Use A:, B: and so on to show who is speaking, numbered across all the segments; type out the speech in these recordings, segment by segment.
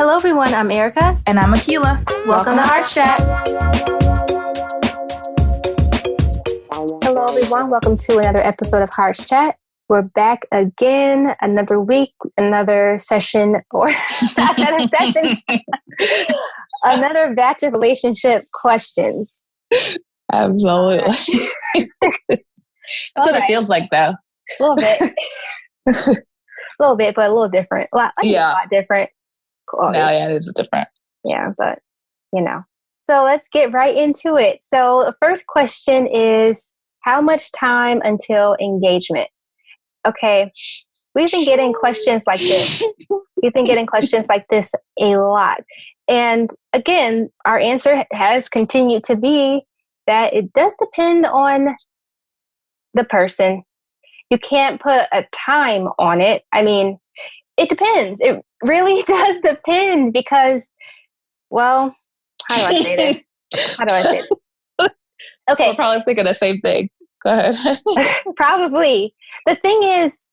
A: Hello, everyone. I'm Erica.
B: And I'm Akila.
A: Welcome to Hearts Chat. Hello, everyone. Welcome to another episode of Hearts Chat. We're back again, another week, another session, or not another session, another batch of relationship questions.
B: Absolutely. That's what it feels like, though.
A: A little bit. But a little different. A lot different.
B: No, yeah, it is different.
A: Yeah, but, So let's get right into it. So the first question is, how much time until engagement? Okay, we've been getting questions like this. We've been getting questions like this a lot. And again, our answer has continued to be that it does depend on the person. You can't put a time on it. I mean, it depends. It really does depend because, well, how do I say this? Okay.
B: We're probably thinking the same thing. Go ahead.
A: Probably. The thing is,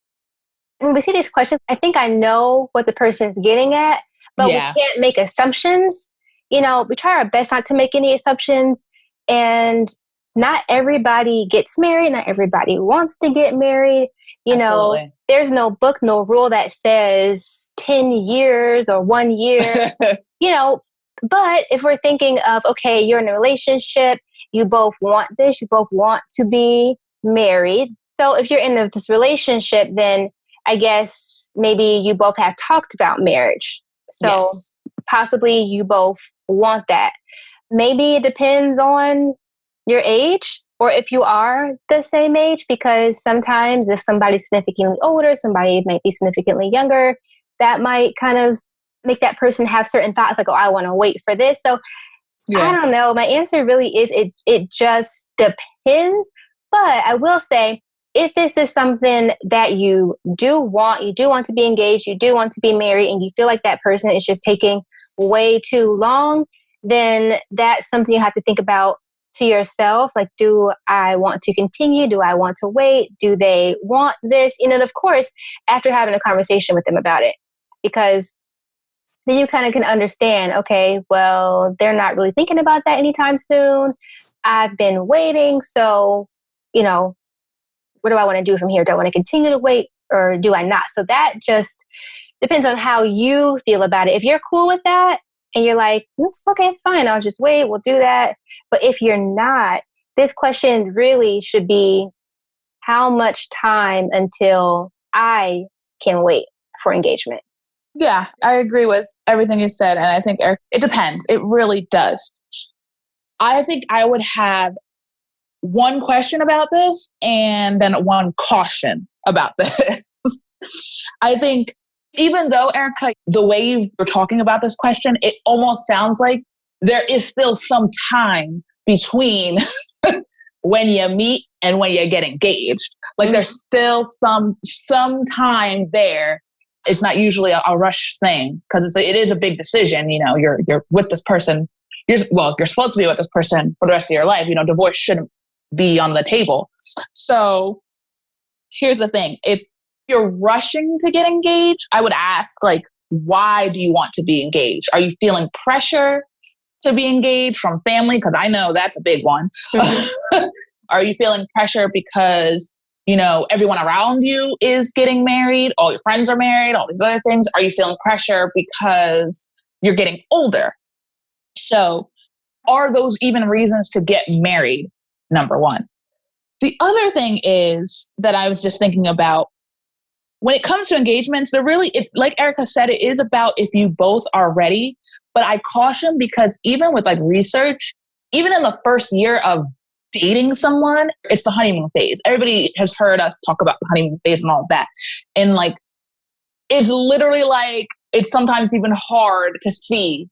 A: when we see these questions, I think I know what the person's getting at, but we can't make assumptions. We try our best not to make any assumptions, and not everybody gets married. Not everybody wants to get married.
B: Absolutely.
A: There's no book, no rule that says 10 years or 1 year, but if we're thinking of, okay, you're in a relationship, you both want this, you both want to be married. So if you're in this relationship, then I guess maybe you both have talked about marriage. So possibly you both want that. Maybe it depends on your age, or if you are the same age, because sometimes if somebody's significantly older, somebody might be significantly younger, that might kind of make that person have certain thoughts like, oh, I want to wait for this. So I don't know. My answer really is it just depends. But I will say, if this is something that you do want to be engaged, you do want to be married, and you feel like that person is just taking way too long, then that's something you have to think about to yourself. Like, do I want to continue? Do I want to wait? Do they want this? And of course, after having a conversation with them about it, because then you kind of can understand, okay, well, they're not really thinking about that anytime soon. I've been waiting. So, what do I want to do from here? Do I want to continue to wait or do I not? So that just depends on how you feel about it. If you're cool with that and you're like, it's okay, it's fine, I'll just wait, we'll do that. But if you're not, this question really should be, how much time until I can wait for engagement?
B: Yeah, I agree with everything you said. And I think, Eric, it depends. It really does. I think I would have one question about this and then one caution about this. I think even though, Erica, the way you were talking about this question, it almost sounds like there is still some time between when you meet and when you get engaged. Like there's still some time there. It's not usually a rush thing because it is a big decision. You're with this person. You're supposed to be with this person for the rest of your life. Divorce shouldn't be on the table. So here's the thing. If you're rushing to get engaged, I would ask, why do you want to be engaged? Are you feeling pressure to be engaged from family? Because I know that's a big one. Are you feeling pressure because everyone around you is getting married, all your friends are married, all these other things? Are you feeling pressure because you're getting older? So are those even reasons to get married? Number one. The other thing is that I was just thinking about, when it comes to engagements, like Erica said, it is about if you both are ready. But I caution, because even with research, even in the first year of dating someone, it's the honeymoon phase. Everybody has heard us talk about the honeymoon phase and all of that. And it's literally it's sometimes even hard to see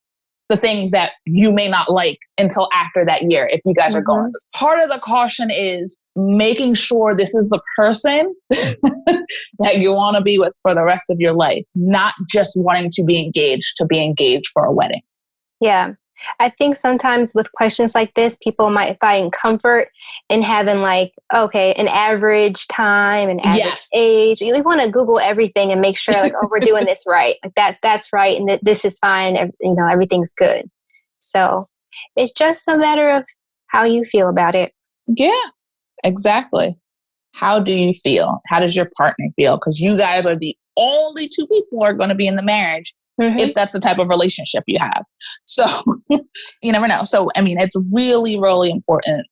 B: the things that you may not like until after that year if you guys are going. Part of the caution is making sure this is the person that you want to be with for the rest of your life, not just wanting to be engaged for a wedding.
A: Yeah. I think sometimes with questions like this, people might find comfort in having like, okay, an average time, an average age. We want to Google everything and make sure like, oh, we're doing this right. Like that's right. And this is fine. Everything's good. So it's just a matter of how you feel about it.
B: Yeah, exactly. How do you feel? How does your partner feel? Because you guys are the only two people who are going to be in the marriage if that's the type of relationship you have. So you never know. So, I mean, it's really, really important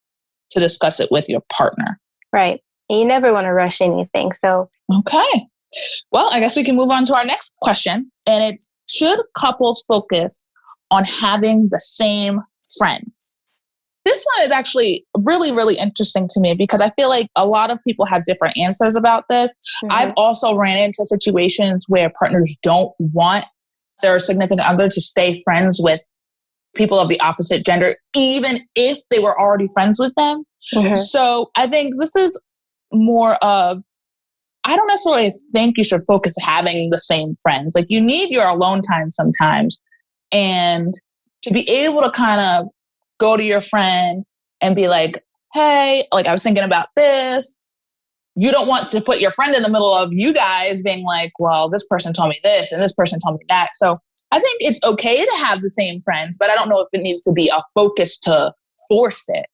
B: to discuss it with your partner.
A: Right. And you never want to rush anything. So,
B: okay. Well, I guess we can move on to our next question. And it's, should couples focus on having the same friends? This one is actually really, really interesting to me because I feel like a lot of people have different answers about this. I've also ran into situations where partners don't want their significant other to stay friends with people of the opposite gender, even if they were already friends with them. So I think this is more of, I don't necessarily think you should focus having the same friends. Like you need your alone time sometimes. And to be able to kind of go to your friend and be like, hey, like I was thinking about this. You don't want to put your friend in the middle of you guys being like, well, this person told me this and this person told me that. So I think it's okay to have the same friends, but I don't know if it needs to be a focus to force it.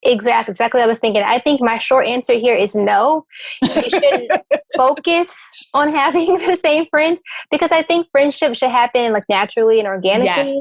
A: Exactly what I was thinking. I think my short answer here is no. You shouldn't focus on having the same friends because I think friendship should happen like naturally and organically.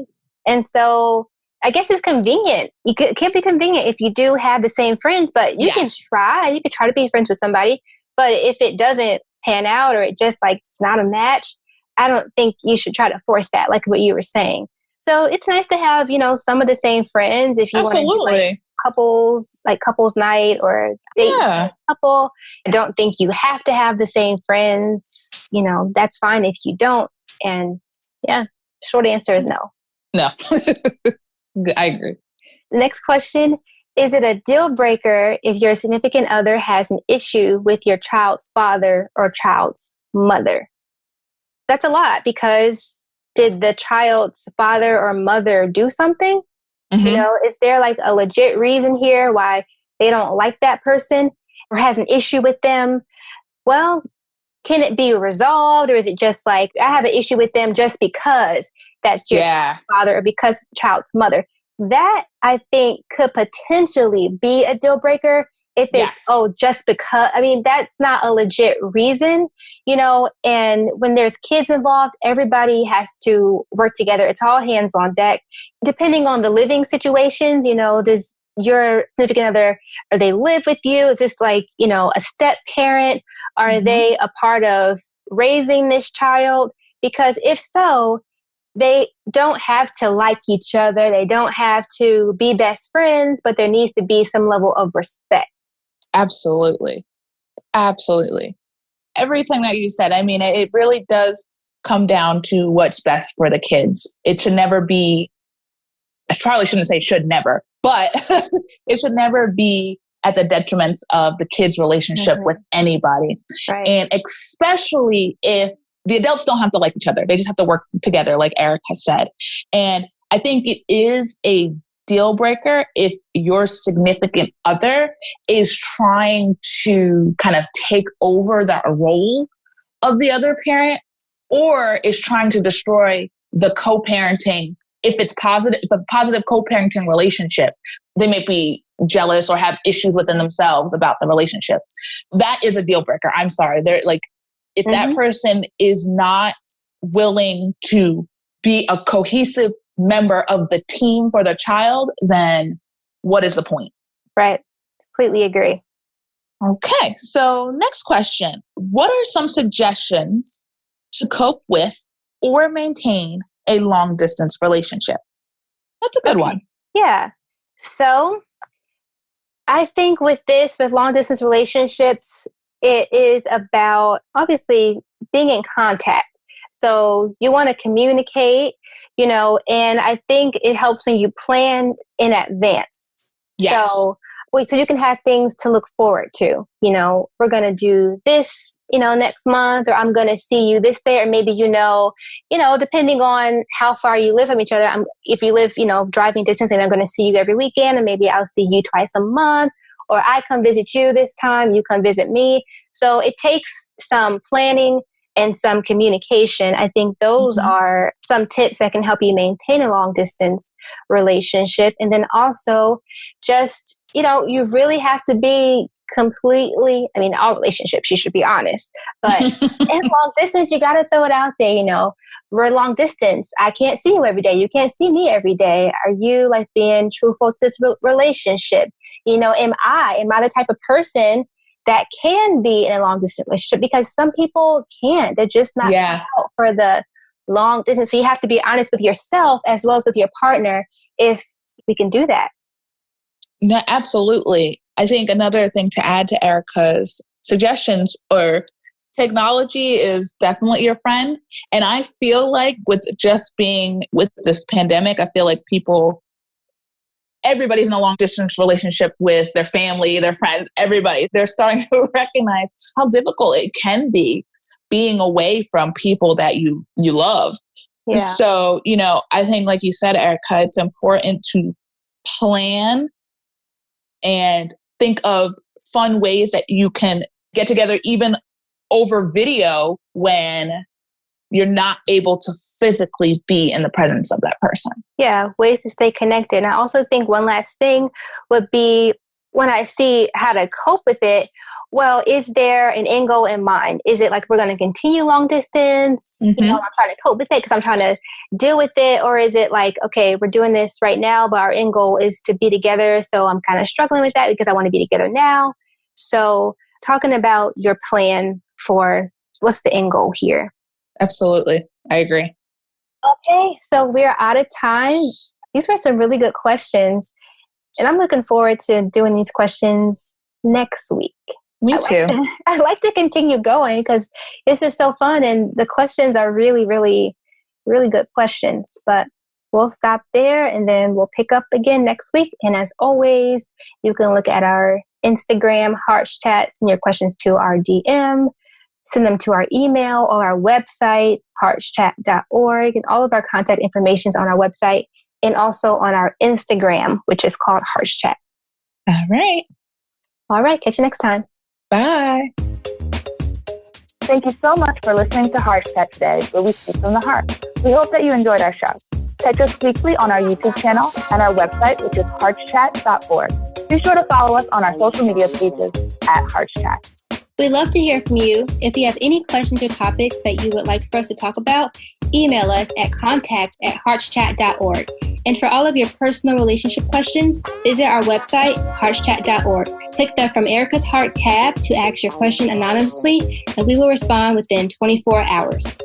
A: And so I guess it's convenient. It can be convenient if you do have the same friends, but you can try. You could try to be friends with somebody. But if it doesn't pan out or it just like it's not a match, I don't think you should try to force that, like what you were saying. So it's nice to have, some of the same friends if you want to do like couples night or date with a couple. I don't think you have to have the same friends. That's fine if you don't. And yeah, short answer is no.
B: No. I agree.
A: The next question, is it a deal breaker if your significant other has an issue with your child's father or child's mother? That's a lot because did the child's father or mother do something? Is there like a legit reason here why they don't like that person or has an issue with them? Well, can it be resolved or is it just like, I have an issue with them just because that's your father or because child's mother? That I think could potentially be a deal breaker if it's, just because, that's not a legit reason, and when there's kids involved, everybody has to work together. It's all hands on deck. Depending on the living situations, does your significant other, or they live with you? Is this like, a step parent? Are they a part of raising this child? Because if so, they don't have to like each other. They don't have to be best friends, but there needs to be some level of respect.
B: Absolutely. Absolutely. Everything that you said, it really does come down to what's best for the kids. It should never be, I probably shouldn't say should never, but it should never be at the detriment of the kids' relationship with anybody.
A: Right.
B: And especially if the adults don't have to like each other. They just have to work together, like Eric has said. And I think it is a deal breaker if your significant other is trying to kind of take over that role of the other parent or is trying to destroy the co-parenting. If it's positive, if a positive co-parenting relationship, they may be jealous or have issues within themselves about the relationship. That is a deal breaker. I'm sorry. They're like, if that person is not willing to be a cohesive member of the team for the child, then what is the point?
A: Right. Completely agree.
B: Okay. So next question. What are some suggestions to cope with or maintain a long distance relationship? That's a good one.
A: Yeah. So I think with long distance relationships, it is about obviously being in contact. So you want to communicate, and I think it helps when you plan in advance.
B: Yes.
A: So you can have things to look forward to. We're going to do this next month, or I'm going to see you this day, or maybe, depending on how far you live from each other. If you live, driving distance, and I'm going to see you every weekend, and maybe I'll see you twice a month, or I come visit you this time, you come visit me. So it takes some planning and some communication. I think those are some tips that can help you maintain a long distance relationship. And then also just, you really have to be completely, all relationships, you should be honest, but in long distance, you got to throw it out there, we're long distance. I can't see you every day. You can't see me every day. Are you being truthful to this relationship? Am I the type of person that can be in a long distance relationship? Because some people can't. They're just not out for the long distance. So you have to be honest with yourself as well as with your partner if we can do that.
B: No, absolutely. I think another thing to add to Erica's suggestions, or technology is definitely your friend. And I feel like with this pandemic, I feel like everybody's in a long distance relationship with their family, their friends, everybody. They're starting to recognize how difficult it can be being away from people that you love. Yeah. So, I think like you said, Erica, it's important to plan and think of fun ways that you can get together even over video when you're not able to physically be in the presence of that person.
A: Yeah, ways to stay connected. And I also think one last thing would be, when I see how to cope with it, well, is there an end goal in mind? Is it we're going to continue long distance? I'm trying to cope with it because I'm trying to deal with it. Or is it okay, we're doing this right now, but our end goal is to be together. So I'm kind of struggling with that because I want to be together now. So talking about your plan for what's the end goal here.
B: Absolutely. I agree.
A: Okay, so we're out of time. These were some really good questions. And I'm looking forward to doing these questions next week.
B: Me too.
A: I like to continue going because this is so fun. And the questions are really, really, really good questions. But we'll stop there and then we'll pick up again next week. And as always, you can look at our Instagram, Hearts Chat, send your questions to our DM. Send them to our email or our website, heartschat.org, and all of our contact information is on our website and also on our Instagram, which is called Hearts Chat.
B: All right.
A: All right. Catch you next time.
B: Bye.
C: Thank you so much for listening to Hearts Chat today, where we speak from the heart. We hope that you enjoyed our show. Catch us weekly on our YouTube channel and our website, which is heartschat.org. Be sure to follow us on our social media pages at Hearts Chat.
A: We'd love to hear from you. If you have any questions or topics that you would like for us to talk about, email us at contact@heartschat.org. And for all of your personal relationship questions, visit our website, heartschat.org. Click the From Erica's Heart tab to ask your question anonymously, and we will respond within 24 hours.